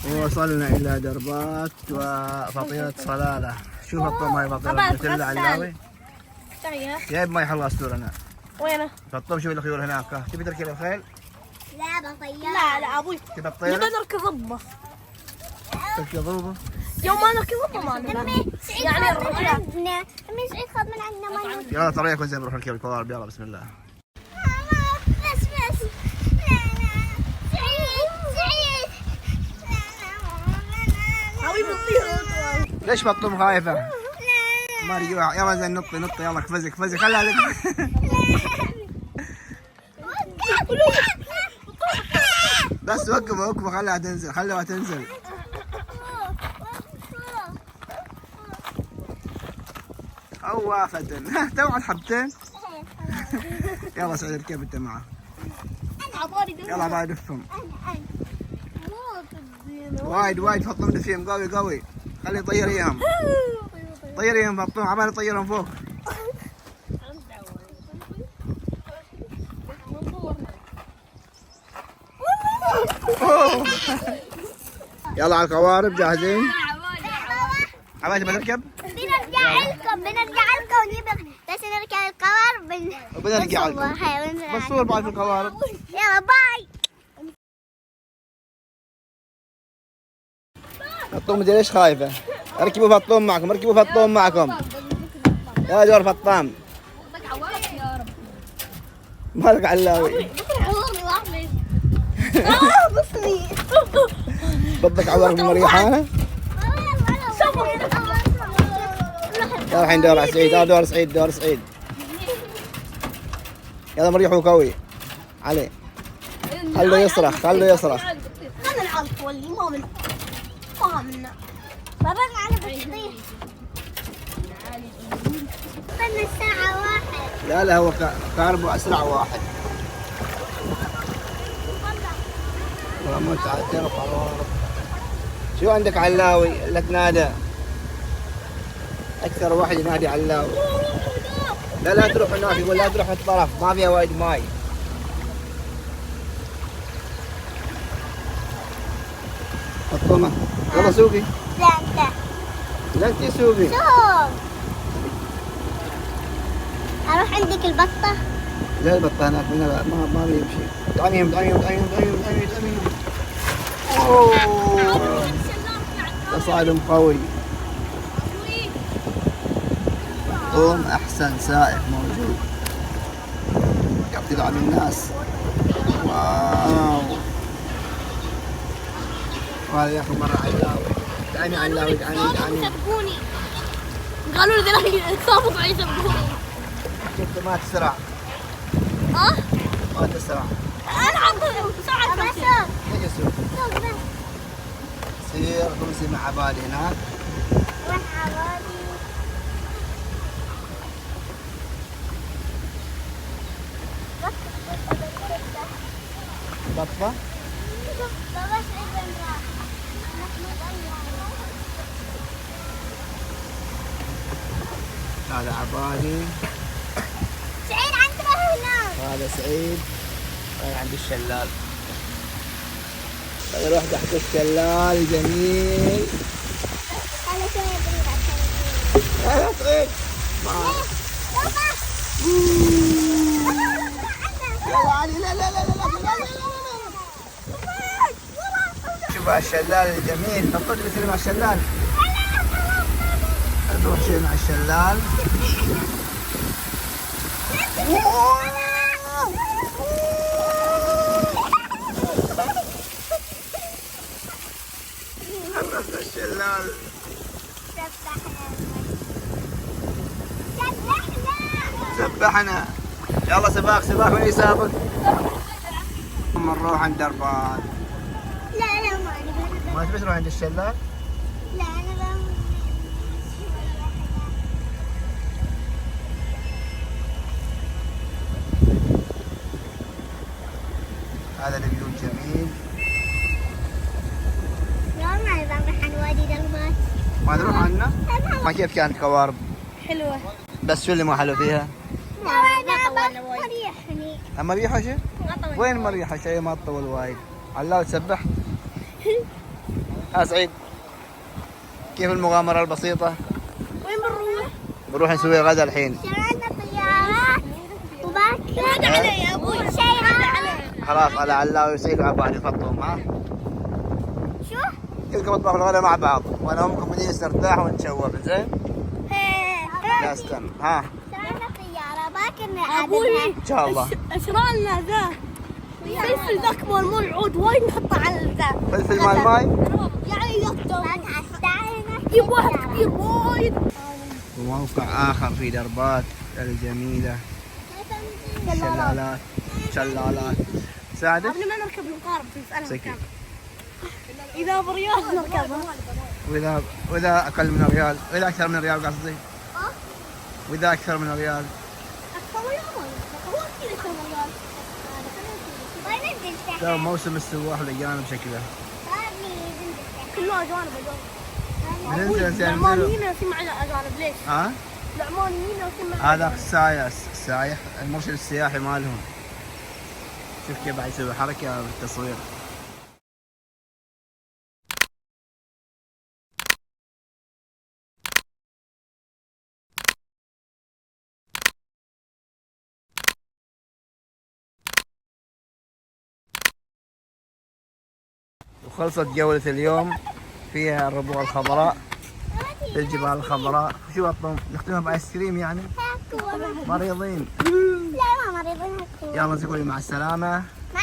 ووصلنا إلى دربات وفطيرة صلالة. شوف الطم هاي فطيرة نوتيلا علاوي. جايب ماي حلوة أسطورة أنا. وينه؟ فالطم شوف الخيول هناك. تبي تركب الخيل؟ لا بطيارة. لا أبوي. تبي الطيرة؟ نبي نركب ضبة. تركب ضبة؟ يوم ما نركب ضبة ما نبي. يعني الرجال. أمي سعيد خذ من عندنا مي. يلا طريقكم زين نروح نركب القوارب. يلا بسم الله. بس لا سعيد أبوي بتطير. ليش فالطم خايفة؟ ما رجع. يلا زين نطي يلا قفزي خلها لك. بس وقفوا خلها تنزل. فتن. توعد حبتين. يلا سعيد اركب انت معه. يلا بعد دفهم. وايد فطم دفيهم قوي. خلي يطير اياهم. فطم عبالي يطيرهم فوق. يلا على القوارب جاهزين؟ عبالي بتركب؟ بنرجع لكم ونجيب بس نركب القوارب وبنرجع لكم. بنصور بعد في القوارب. يلا باي. فطوم دي ليش خايفة؟ ركبوا فطوم معكم. يا جور فطام. مالك علاوي. بدك عوار بالمريحانة؟ يلا الحين دور سعيد. دور سعيد. يلا مريحوا قوي عليه. خلوا يصرخ. خلنا نلعب ولي ما منا. بابا على بطيخ. استنى الساعة 1. لا هو كهربو أسرع واحد. شو عندك علاوي؟ لك نادى. أكثر واحد ينادي علاوي. لا تروح هناك. يقول لا تروح الطرف ما فيها وايد ماي. الطمة. يلا سوقي. لا انت سوقي. اروح عندك البطة. لا البطة هناك ما بيمشي. طعميهم. اوه تصادم قوي. قوم احسن سائق موجود. يعطي دعم الناس. واو. وهذا ياخذ مرة علاوي. دعاني. سبقوني. قالوا لي ذلك صابوا علي سبقوني. شفت ما تسرع. ما تسرع. انا عطيهم ساعة بس نجي سوق. سير خمسي مع عبالي هناك. روح عبالي. بطة. بابا سعيد راح. هذا عبالي. سعيد عندنا هنا. وهذا سعيد رايح عند الشلال. نروح تحت الشلال جميل. هلا سعيد. يا سعيد. يلا علي. لا. شوف الشلال الجميل. نطلع بيصير مع الشلال. نروح شيء مع الشلال. الشلال. سبحنا. يلا سباق من يسابق. نروح عند دربات. لا ما تبي تروح عند الشلال؟ لا أنا هذا الفيو الجميل. ما نروح عن وادي دربات. ما نروح عنه؟ ما كيف كانت قوارب؟ حلوة. بس شو اللي ما حلو فيها؟ مريحني. مريحة شيء؟ وين مريحة شيء ما تطول وايد؟ علاوي تسبح؟ ها سعيد، كيف المغامرة البسيطة؟ وين بنروح؟ بنروح نسوي غدا الحين. شرينا طيارات وباكر. هذا علي يا ابوي، شيء هذا علي. خلاص على علاوي وسعيد مع بعض يفطرون ها؟ شو؟ كلكم اطبخوا الغدا مع بعض وانا وامكم نجلس نرتاح ونتشوف زين؟ لا استنى ها شرينا طيارة باكر ابوي ان شاء الله. ايش راينا ذا؟ فلفل ذاك مال العود وايد نحطه على ذا. فلفل مال ماي. يعني ذاك تعالنا يجيب واحد كبير وايد. وموقع اخر في دربات الجميلة. شلالات ساعدك؟ قبل ما نركب القارب نسألها سكت. كم. إذا بريال نركبها. واذا اقل من ريال، واذا اكثر من ريال قصدي. واذا اكثر من ريال. أكثر ولا أقل؟ هو أكيد أكثر من ريال. وين ننزل لا موسم السواح والاجانب شكله. كله أجانب بننزل زين العمانيين نسمع مع الأجانب ليش؟ ها؟ العمانيين نسمع مع هذا السايح المرشد السياحي مالهم. شوف كيف بعد يسوي حركة بالتصوير. وخلصت جولة اليوم فيها الربوع الخضراء في الجبال الخضراء. شو أطلب نختمها بآيس كريم يعني؟ مريضين. لا ما مريضين. يلا نقول مع السلامة. مع